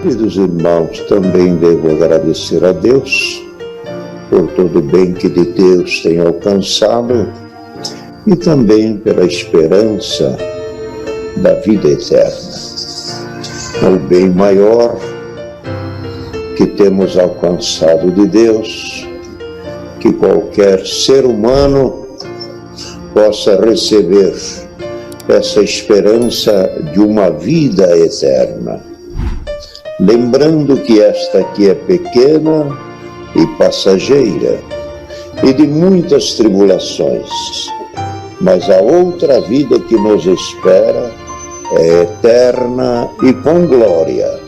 Queridos irmãos, também devo agradecer a Deus por todo o bem que de Deus tem alcançado e também pela esperança da vida eterna. O bem maior que temos alcançado de Deus, que qualquer ser humano possa receber essa esperança de uma vida eterna. Lembrando que esta aqui é pequena e passageira e de muitas tribulações, mas a outra vida que nos espera é eterna e com glória.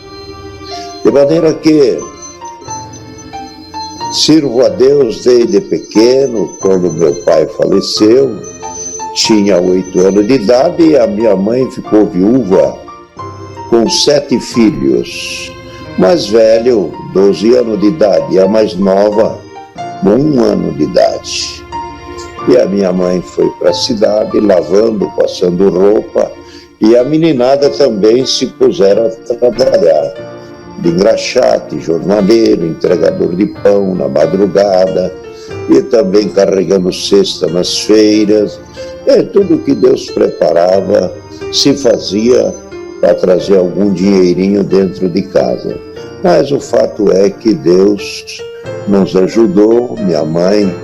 De maneira que sirvo a Deus desde pequeno. Quando meu pai faleceu, tinha 8 anos de idade e a minha mãe ficou viúva com 7 filhos. Mais velho, 12 anos de idade, e a mais nova, 1 ano de idade. E a minha mãe foi para a cidade, lavando, passando roupa, e a meninada também se puseram a trabalhar, de engraxate, jornaleiro, entregador de pão na madrugada, e também carregando cesta nas feiras. Tudo que Deus preparava se fazia para trazer algum dinheirinho dentro de casa. Mas o fato é que Deus nos ajudou. Minha mãe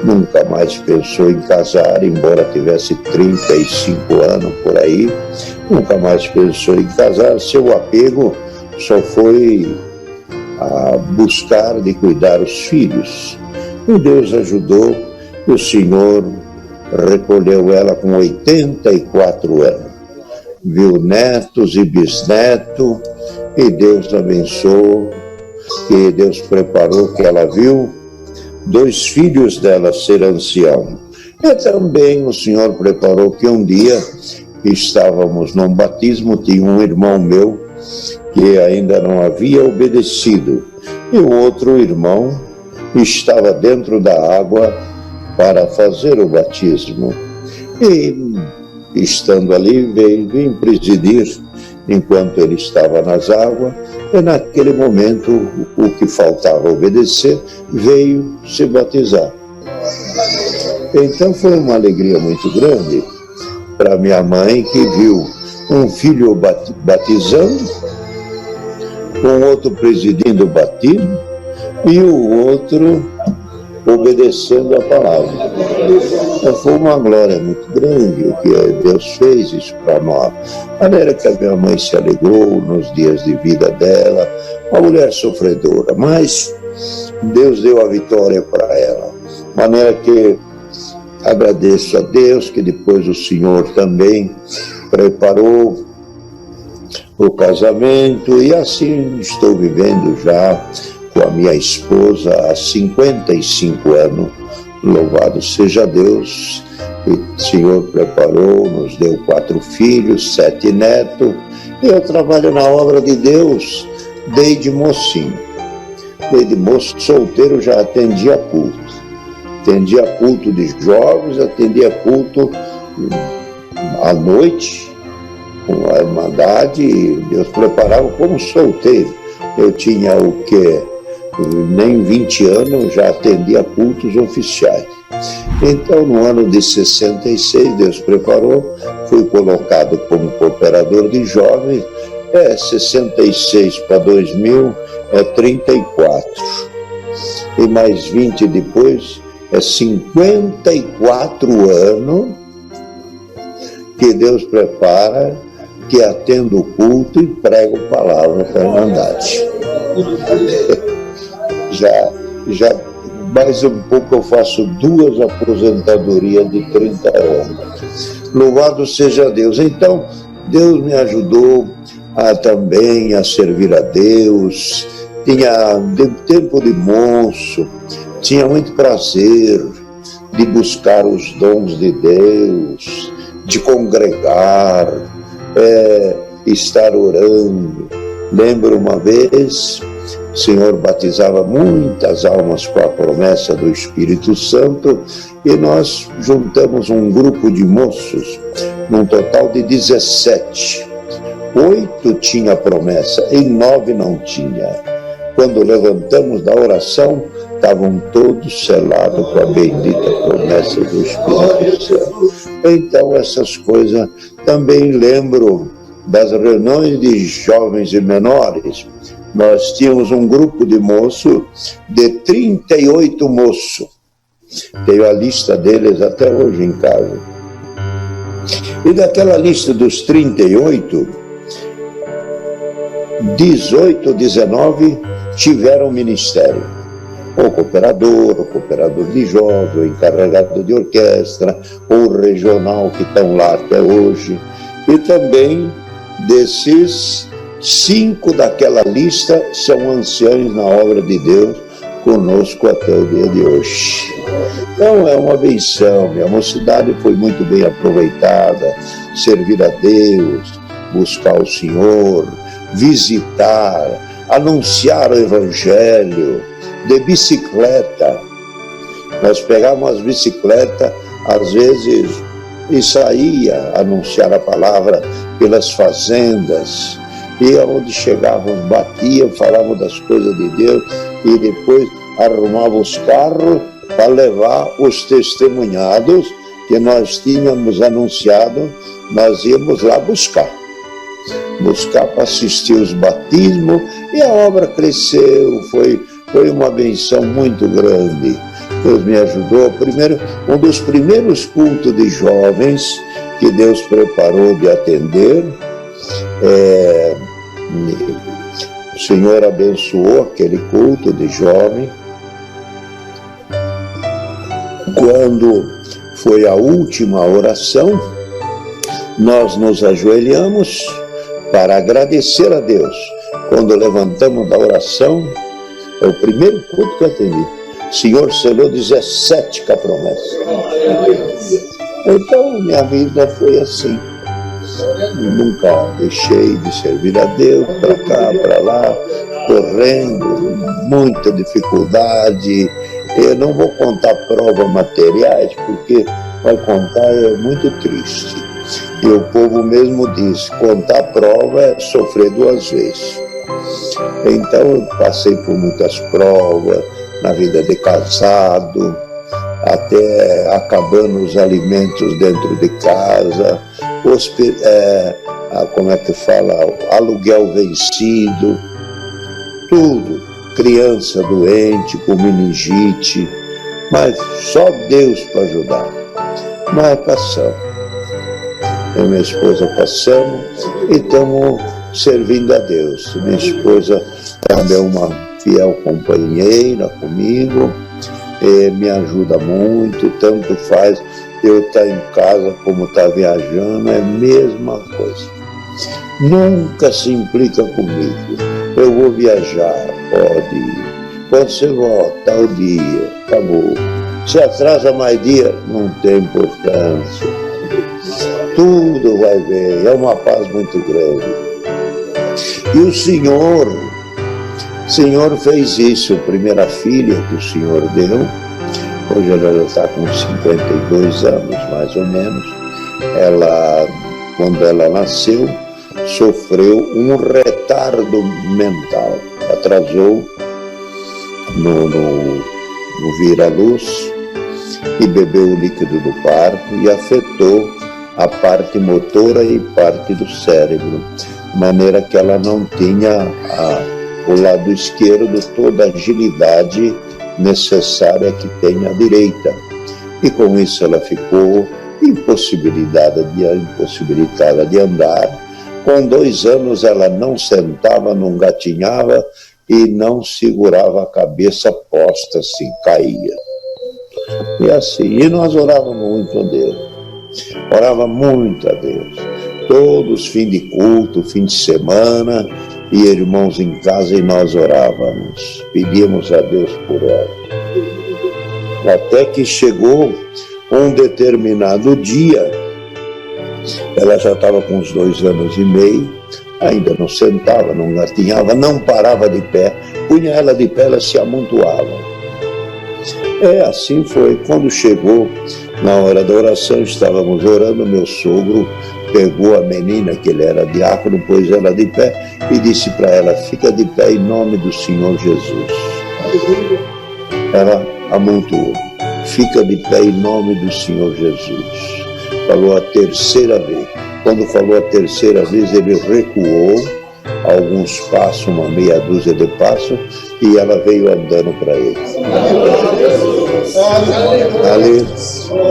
nunca mais pensou em casar, embora tivesse 35 anos por aí, nunca mais pensou em casar. Seu apego só foi a buscar de cuidar os filhos. E Deus ajudou, e o Senhor recolheu ela com 84 anos. Viu netos e bisnetos, e Deus abençoou, e Deus preparou que ela viu 2 filhos dela ser ancião. E também o Senhor preparou que um dia estávamos num batismo, tinha um irmão meu que ainda não havia obedecido, e o outro irmão estava dentro da água para fazer o batismo. E estando ali, vim presidir enquanto ele estava nas águas, e naquele momento o que faltava obedecer veio se batizar. Então foi uma alegria muito grande para minha mãe, que viu um filho batizando, um outro presidindo o batismo e o outro obedecendo a palavra. Foi uma glória muito grande o que Deus fez isso para nós. A maneira que a minha mãe se alegrou nos dias de vida dela, uma mulher sofredora, mas Deus deu a vitória para ela. De maneira que agradeço a Deus que depois o Senhor também preparou o casamento, e assim estou vivendo já com a minha esposa há 55 anos. Louvado seja Deus. O Senhor preparou, nos deu 4 filhos, 7 netos, e eu trabalho na obra de Deus desde mocinho. Desde moço, solteiro, já atendia culto. Atendia culto de jovens, atendia culto à noite, com a Irmandade, e Deus preparava como solteiro. Eu tinha o quê? Nem 20 anos, já atendia cultos oficiais. Então, no ano de 66, Deus preparou, fui colocado como cooperador de jovens. 66 para 2000 é 34. E mais 20 depois, é 54 anos que Deus prepara, que atendo o culto e prego palavra para a Irmandade. Já mais um pouco eu faço 2 aposentadorias de 30 anos. Louvado seja Deus. Então, Deus me ajudou também a servir a Deus. Tinha tempo de moço, tinha muito prazer de buscar os dons de Deus, de congregar, estar orando. Lembro uma vez, o Senhor batizava muitas almas com a promessa do Espírito Santo, e nós juntamos um grupo de moços, num total de 17. 8 tinha promessa, em 9 não tinha. Quando levantamos da oração, estavam todos selados com a bendita promessa do Espírito Santo. Então, essas coisas também lembro das reuniões de jovens e menores. Nós tínhamos um grupo de moços, de 38 moços. Tenho a lista deles até hoje em casa. E daquela lista dos 38, 18, 19 tiveram ministério. O cooperador de jovem, o encarregado de orquestra, o regional que estão lá até hoje. E também desses 5 daquela lista são anciãos na obra de Deus, conosco até o dia de hoje. Então é uma benção, minha mocidade foi muito bem aproveitada, servir a Deus, buscar o Senhor, visitar, anunciar o Evangelho, de bicicleta. Nós pegávamos as bicicletas, às vezes, e saía anunciar a palavra pelas fazendas, e onde chegávamos, batiam, falavam das coisas de Deus, e depois arrumavam os carros para levar os testemunhados que nós tínhamos anunciado, nós íamos lá buscar para assistir os batismos, e a obra cresceu, foi uma benção muito grande. Deus me ajudou. Um dos primeiros cultos de jovens que Deus preparou de atender, o Senhor abençoou aquele culto de jovem. Quando foi a última oração, nós nos ajoelhamos para agradecer a Deus. Quando levantamos da oração, é o primeiro culto que eu atendi. O Senhor selou 17 com a promessa. Então, minha vida foi assim. Nunca deixei de servir a Deus, para cá, para lá, correndo, muita dificuldade. Eu não vou contar provas materiais, porque vai contar é muito triste. E o povo mesmo diz, contar prova é sofrer 2 vezes. Então eu passei por muitas provas, na vida de casado, até acabando os alimentos dentro de casa, como é que fala, aluguel vencido, tudo, criança doente, com meningite, mas só Deus para ajudar. Mas passamos. Eu e minha esposa passamos e estamos servindo a Deus. Minha esposa também é uma fiel companheira comigo, me ajuda muito, tanto faz eu estar em casa como estar viajando, é a mesma coisa. Nunca se implica comigo. Eu vou viajar, pode ir. Quando você volta, tal dia, acabou. Se atrasa mais dia, não tem importância. Tudo vai bem, é uma paz muito grande. E o Senhor fez isso. A primeira filha que o Senhor deu, hoje ela já está com 52 anos, mais ou menos. Quando ela nasceu, sofreu um retardo mental. Atrasou no vir à luz e bebeu o líquido do parto e afetou a parte motora e parte do cérebro, de maneira que ela não tinha o lado esquerdo toda a agilidade necessária que tem a direita. E com isso ela ficou impossibilitada de andar. Com 2 anos ela não sentava, não gatinhava e não segurava a cabeça posta, assim, caía. E assim, e nós orávamos muito a Deus. Orava muito a Deus. Todos fim de culto, fim de semana, e irmãos em casa e nós orávamos. Pedíamos a Deus por ela. Até que chegou um determinado dia, ela já estava com uns 2 anos e meio, ainda não sentava, não gatinhava, não parava de pé, punha ela de pé, ela se amontoava. Assim foi. Quando chegou na hora da oração, estávamos orando, meu sogro pegou a menina, que ele era diácono, pôs ela de pé e disse para ela: fica de pé em nome do Senhor Jesus. Ela amontoou: fica de pé em nome do Senhor Jesus. Falou a terceira vez. Quando falou a terceira vez, ele recuou alguns passos, uma meia dúzia de passos, e ela veio andando para ele.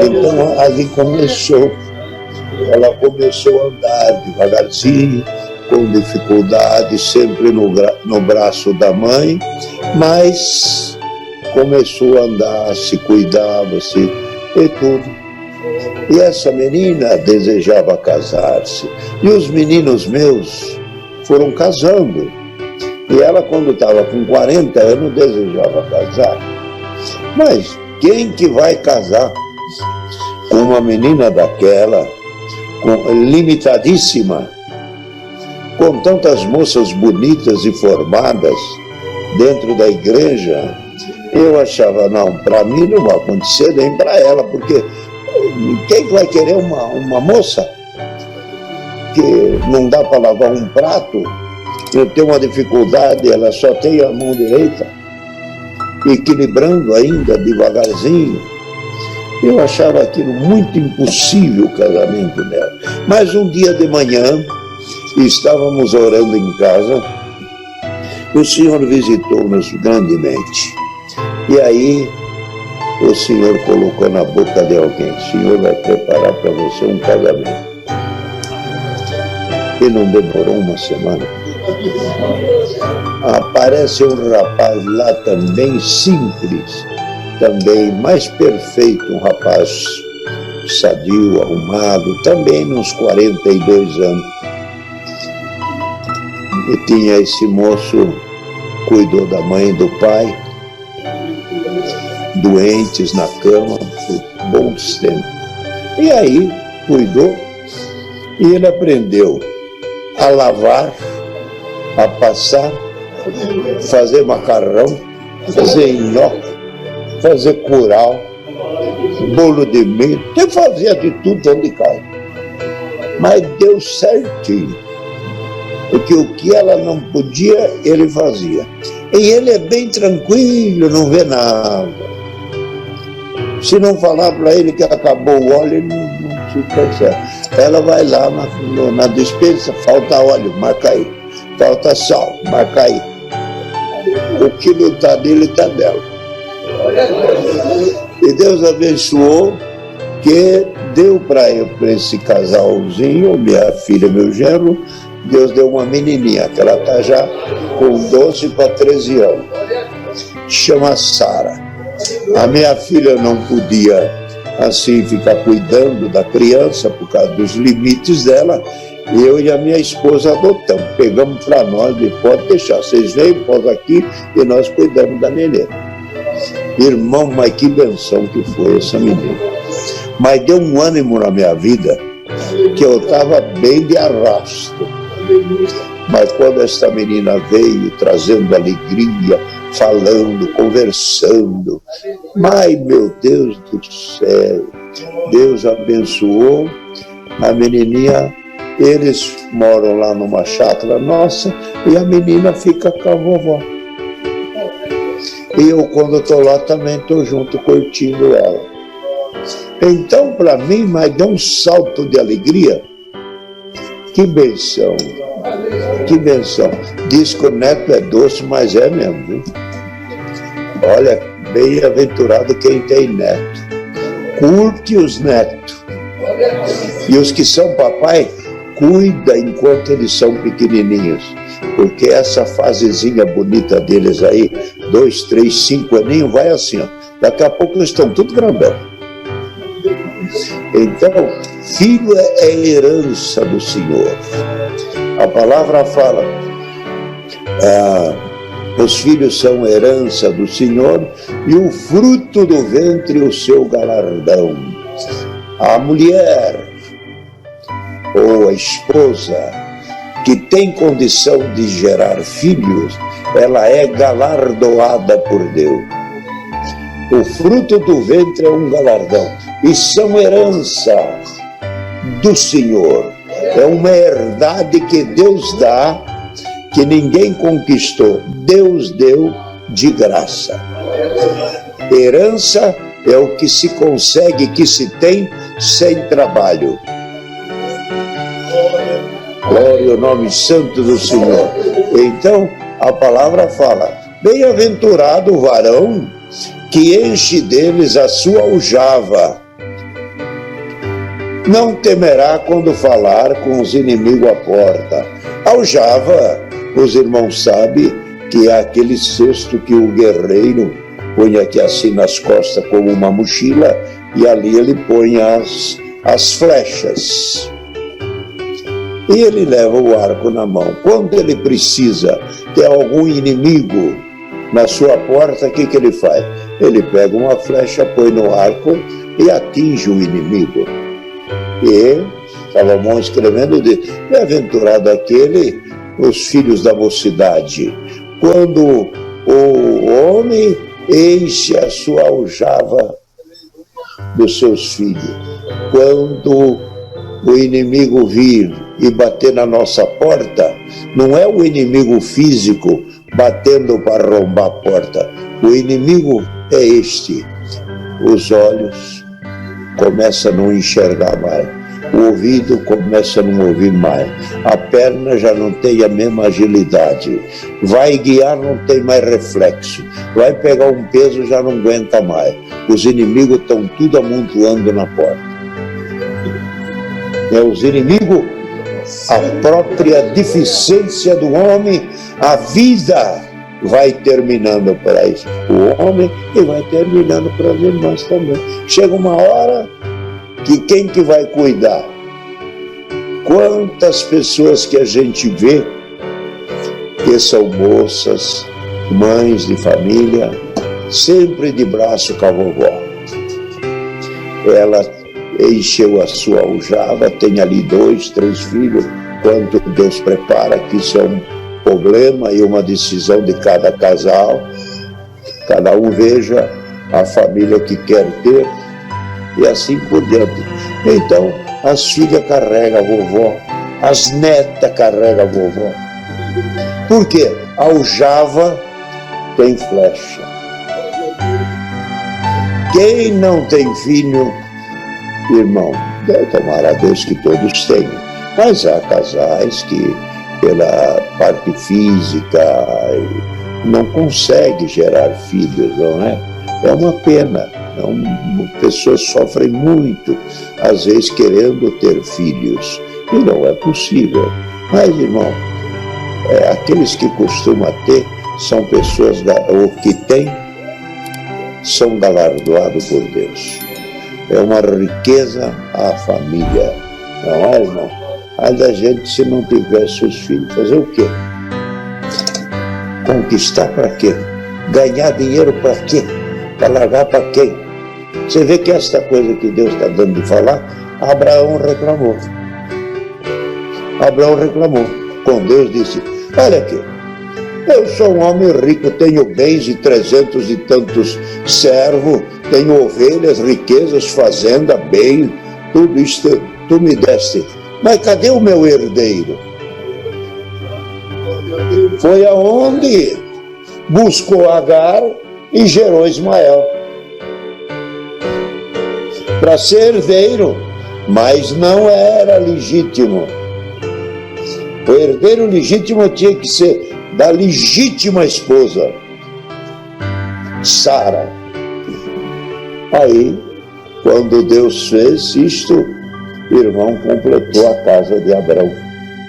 Então ali começou. Ela começou a andar devagarzinho, com dificuldade, sempre no braço da mãe, mas começou a andar, se cuidava-se e tudo. E essa menina desejava casar-se. E os meninos meus foram casando. E ela, quando estava com 40 anos, desejava casar. Mas quem que vai casar com uma menina daquela, limitadíssima, com tantas moças bonitas e formadas dentro da igreja? Eu achava, não, para mim não vai acontecer, nem para ela, porque quem vai querer uma moça que não dá para lavar um prato, que tem uma dificuldade, ela só tem a mão direita, equilibrando ainda devagarzinho? Eu achava aquilo muito impossível, o casamento dela. Mas um dia de manhã, estávamos orando em casa, o Senhor visitou-nos grandemente. E aí, o Senhor colocou na boca de alguém: o Senhor vai preparar para você um casamento. E não demorou uma semana. Aparece um rapaz lá também simples, também mais perfeito, um rapaz sadio, arrumado, também nos 42 anos. E tinha esse moço, cuidou da mãe e do pai, doentes na cama por bons tempos. E aí cuidou, e ele aprendeu a lavar, a passar, fazer macarrão, fazer nhoque, fazer curau, bolo de milho, ele fazia de tudo dentro de casa. Mas deu certinho, porque o que ela não podia, ele fazia. E ele é bem tranquilo, não vê nada. Se não falar para ele que acabou o óleo, ele não se percebe. Ela vai lá na despensa, falta óleo, marca aí. Falta sal, marca aí. O que não está dele, está dela. E Deus abençoou, que deu para esse casalzinho, minha filha, meu genro, Deus deu uma menininha, que ela está já com 12 para 13 anos. Chama Sara. A minha filha não podia, assim, ficar cuidando da criança por causa dos limites dela. Eu e a minha esposa adotamos, pegamos para nós, e pode deixar, vocês vêm, pós aqui, e nós cuidamos da neném. Irmão, mas que benção que foi essa menina. Mas deu um ânimo na minha vida, que eu estava bem de arrasto. Mas quando esta menina veio trazendo alegria, falando, conversando, mas meu Deus do céu, Deus abençoou a menininha. Eles moram lá numa chácara nossa e a menina fica com a vovó. E eu, quando estou lá, também estou junto, curtindo ela. Então, para mim, mas deu um salto de alegria. Que benção, que benção. Diz que o neto é doce, mas é mesmo, viu? Olha, bem-aventurado quem tem neto. Curte os netos. E os que são papai, cuida enquanto eles são pequenininhos, porque essa fasezinha bonita deles aí, 2, 3, 5 aninhos, vai assim, ó. Daqui a pouco eles estão tudo grandão. Então, filho é herança do Senhor. A palavra fala, os filhos são herança do Senhor e o fruto do ventre o seu galardão. A mulher ou a esposa que tem condição de gerar filhos, ela é galardoada por Deus. O fruto do ventre é um galardão e são herança do Senhor. É uma herdade que Deus dá, que ninguém conquistou. Deus deu de graça. Herança é o que se consegue, que se tem sem trabalho. Glória ao nome santo do Senhor. Então, a palavra fala: bem-aventurado o varão que enche deles a sua aljava. Não temerá quando falar com os inimigos à porta. Aljava, os irmãos sabem que é aquele cesto que o guerreiro põe aqui assim nas costas como uma mochila, e ali ele põe as flechas. E ele leva o arco na mão. Quando ele precisa ter algum inimigo na sua porta, o que ele faz? Ele pega uma flecha, põe no arco e atinge o inimigo. E Salomão escrevendo diz: bem-aventurado aquele, os filhos da mocidade, quando o homem enche a sua aljava dos seus filhos. Quando o inimigo vir e bater na nossa porta, não é o inimigo físico batendo para arrombar a porta. O inimigo é este: os olhos começam a não enxergar mais, o ouvido começa a não ouvir mais, a perna já não tem a mesma agilidade, vai guiar, não tem mais reflexo, vai pegar um peso, já não aguenta mais. Os inimigos estão tudo amontoando na porta. Os inimigos, a própria deficiência do homem, a vida vai terminando para isso, o homem, e vai terminando para as irmãs também. Chega uma hora que quem que vai cuidar? Quantas pessoas que a gente vê que são moças, mães de família, sempre de braço com a vovó. Ela encheu a sua aljava, tem ali 2, 3 filhos, quanto Deus prepara, que isso é um problema e uma decisão de cada casal. Cada um veja a família que quer ter e assim por diante. Então, as filhas carregam a vovó, as netas carregam a vovó. Por quê? A aljava tem flecha. Quem não tem filho, irmão, tomara a Deus que todos tenham, mas há casais que, pela parte física, não conseguem gerar filhos, não é? É uma pena. Pessoas sofrem muito, às vezes querendo ter filhos, e não é possível. Mas, irmão, aqueles que costumam ter são pessoas, ou que têm, são galardoados por Deus. É uma riqueza a família, não é, irmão? Mas a gente, se não tivesse os filhos, fazer o quê? Conquistar para quê? Ganhar dinheiro para quê? Para largar para quem? Você vê que esta coisa que Deus está dando de falar, Abraão reclamou. Abraão reclamou. Com Deus disse: olha aqui, eu sou um homem rico, tenho bens e 300 e tantos servos, tenho ovelhas, riquezas, fazenda, bem, tudo isto tu me deste. Mas cadê o meu herdeiro? Foi aonde buscou Agar e gerou Ismael para ser herdeiro, mas não era legítimo. O herdeiro legítimo tinha que ser da legítima esposa, Sara. Aí, quando Deus fez isto, irmão, completou a casa de Abraão,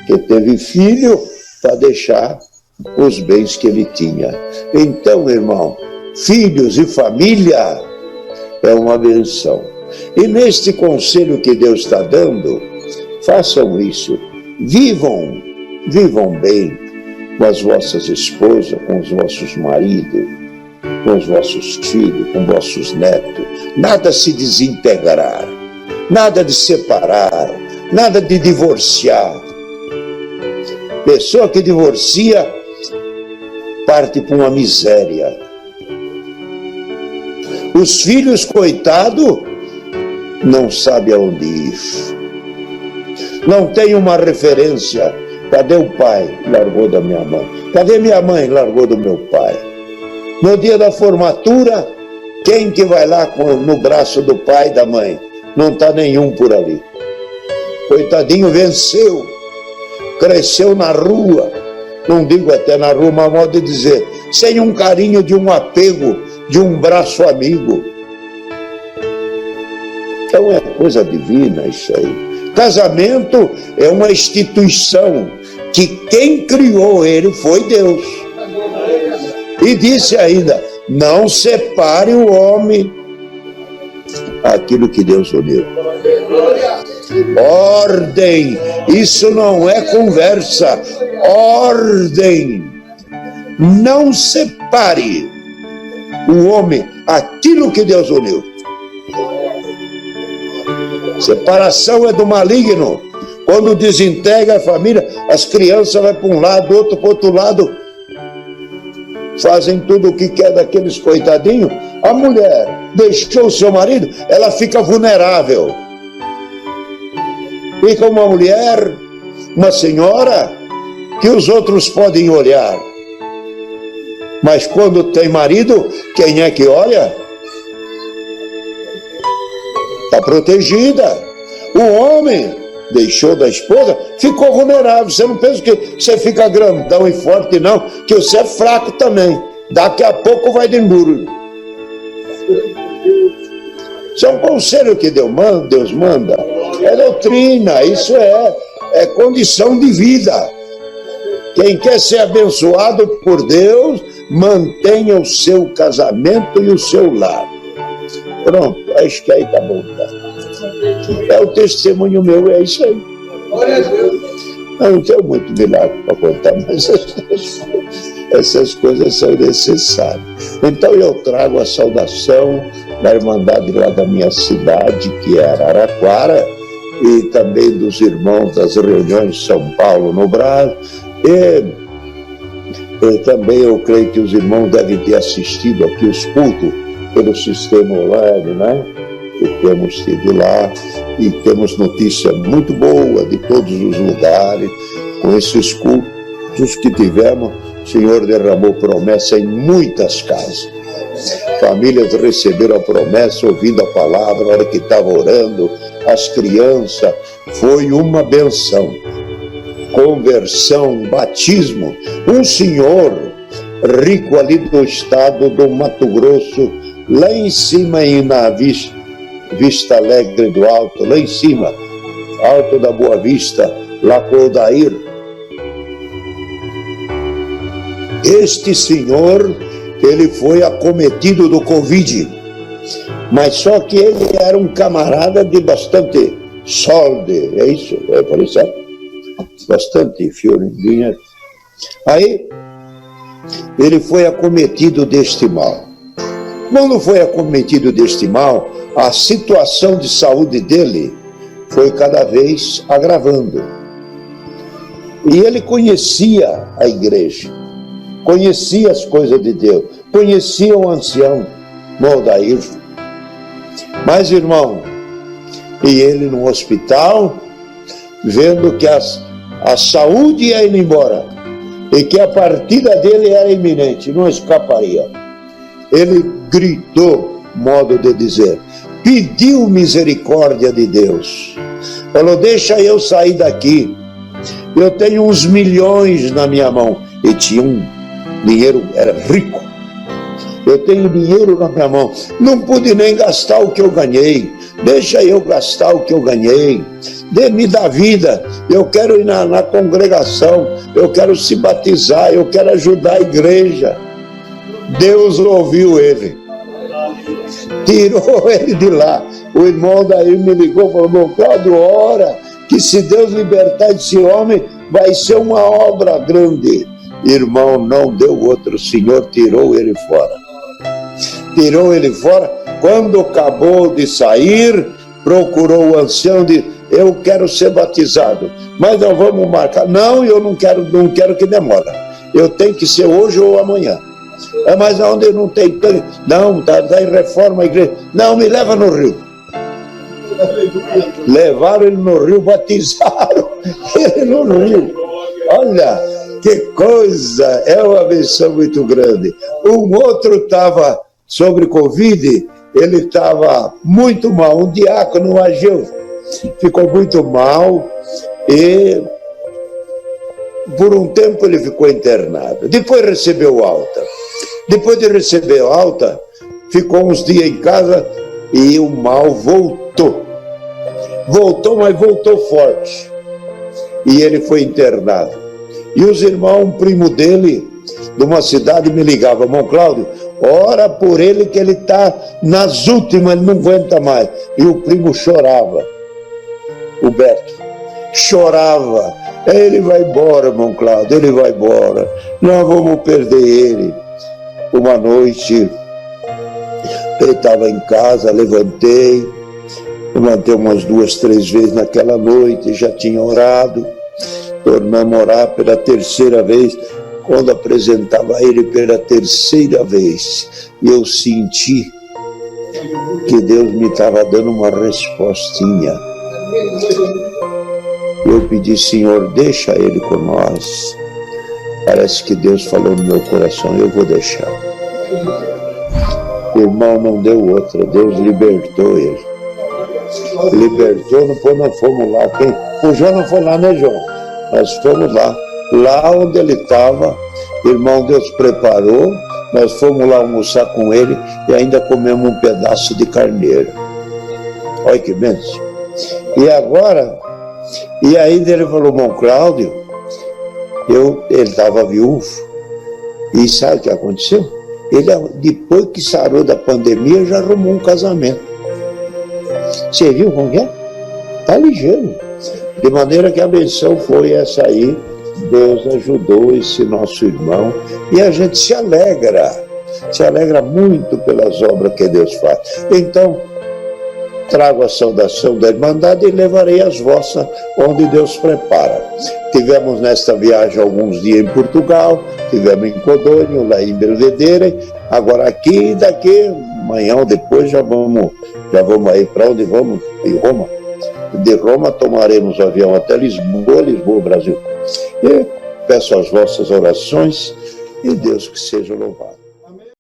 que teve filho para deixar os bens que ele tinha. Então, irmão, filhos e família é uma benção. E neste conselho que Deus está dando, façam isso. Vivam bem com as vossas esposas, com os vossos maridos, com os vossos filhos, com vossos netos. Nada se desintegrar, nada de separar, nada de divorciar. Pessoa que divorcia parte para uma miséria. Os filhos, coitado, não sabem aonde ir. Não tem uma referência. Cadê o pai? Largou da minha mãe. Cadê minha mãe? Largou do meu pai. No dia da formatura, quem que vai lá no braço do pai e da mãe? Não está nenhum por ali. Coitadinho venceu, cresceu na rua, não digo até na rua, mas modo de dizer, sem um carinho de um apego, de um braço amigo. Então é coisa divina isso aí. Casamento é uma instituição que quem criou ele foi Deus. E disse ainda, não separe o homem aquilo que Deus uniu. Ordem, isso não é conversa. Ordem, não separe o homem aquilo que Deus uniu. Separação é do maligno. Quando desintegra a família, as crianças vão para um lado, outro para o outro lado, fazem tudo o que quer daqueles coitadinhos. A mulher deixou o seu marido, ela fica vulnerável. Fica uma mulher, uma senhora, que os outros podem olhar. Mas quando tem marido, quem é que olha? Está protegida. O homem deixou da esposa, ficou vulnerável. Você não pensa que você fica grandão e forte, não, que você é fraco também. Daqui a pouco vai de emburo. Isso é um conselho que Deus manda. É doutrina, isso é condição de vida. Quem quer ser abençoado por Deus, mantenha o seu casamento e o seu lar. Pronto, acho que aí tá bom. Tá? É o testemunho meu, é isso aí. Eu não tenho muito milagre para contar, mas essas coisas são necessárias. Então eu trago a saudação da Irmandade lá da minha cidade, que é Araraquara, e também dos irmãos das reuniões de São Paulo no Brasil. E também eu creio que os irmãos devem ter assistido aqui os cultos pelo sistema online, né? Que temos tido lá, e temos notícia muito boa de todos os lugares. Com esses cultos que tivemos, o Senhor derramou promessa em muitas casas. Famílias receberam a promessa, ouvindo a palavra, na hora que estavam orando, as crianças, foi uma benção. Conversão, batismo. Um senhor rico ali do estado do Mato Grosso, lá em cima na Vista Alegre do Alto, lá em cima, Alto da Boa Vista, lá com o Odair. Este senhor, ele foi acometido do Covid, mas só que ele era um camarada de bastante solde, é isso? É por isso, bastante fiorinha. Aí, ele foi acometido deste mal. Quando foi acometido deste mal, a situação de saúde dele foi cada vez agravando. E ele conhecia a igreja, conhecia as coisas de Deus, conhecia o ancião Odair. Mas, irmão, e ele no hospital, vendo que a saúde ia indo embora e que a partida dele era iminente, não escaparia. Ele gritou, modo de dizer, pediu misericórdia de Deus. Falou, deixa eu sair daqui. Eu tenho uns milhões na minha mão. E tinha um dinheiro, era rico. Eu tenho dinheiro na minha mão. Não pude nem gastar o que eu ganhei. Deixa eu gastar o que eu ganhei. Me dá vida. Eu quero ir na congregação. Eu quero se batizar. Eu quero ajudar a igreja. Deus ouviu ele. Tirou ele de lá. O irmão daí me ligou e falou, meu Cláudio, ora, que se Deus libertar esse homem, vai ser uma obra grande. Irmão, não deu outro. O Senhor tirou ele fora. Tirou ele fora. Quando acabou de sair, procurou o ancião e disse, eu quero ser batizado, mas nós vamos marcar. Não, eu não quero que demore. Eu tenho que ser hoje ou amanhã. Mas onde não tem tanque? Não, está em reforma a igreja. Não, me leva no rio. Levaram ele no rio, batizaram. Ele não riu. Olha, que coisa, é uma benção muito grande. Um outro estava sobre Covid, ele estava muito mal, um diácono, um Ageu, ficou muito mal e por um tempo ele ficou internado. Depois recebeu alta. Depois de receber alta, ficou uns dias em casa e o mal voltou. Voltou, mas voltou forte. E ele foi internado. E os irmãos, um primo dele, de uma cidade, me ligava: irmão Cláudio, ora por ele que ele está nas últimas, ele não aguenta mais. E o primo chorava, o Beto, chorava. Ele vai embora, irmão Cláudio, ele vai embora, nós vamos perder ele. Uma noite, ele estava em casa, levantei umas 2, 3 vezes naquela noite, já tinha orado, tornamos a orar pela terceira vez. Quando apresentava ele pela terceira vez, eu senti que Deus me estava dando uma respostinha. Eu pedi: Senhor, deixa ele com nós. Parece que Deus falou no meu coração: eu vou deixar. Irmão, não deu outra, Deus libertou ele. Libertou, depois nós fomos lá. O João não foi lá, né, João? Nós fomos lá. Lá onde ele estava, irmão, Deus preparou. Nós fomos lá almoçar com ele e ainda comemos um pedaço de carneiro. Olha que bênção. E agora, e ainda ele falou: irmão Cláudio, ele estava viúvo. E sabe o que aconteceu? Ele, depois que sarou da pandemia, já arrumou um casamento. Você viu como é? Está ligeiro. De maneira que a benção foi essa aí. Deus ajudou esse nosso irmão. E a gente se alegra muito pelas obras que Deus faz. Então, trago a saudação da Irmandade e levarei as vossas onde Deus prepara. Tivemos nesta viagem alguns dias em Portugal, tivemos em Codônio, lá em Belvedere, agora aqui, e daqui, amanhã ou depois já vamos aí para onde vamos? Em Roma. De Roma tomaremos o avião até Lisboa, Brasil. E peço as vossas orações e Deus que seja louvado.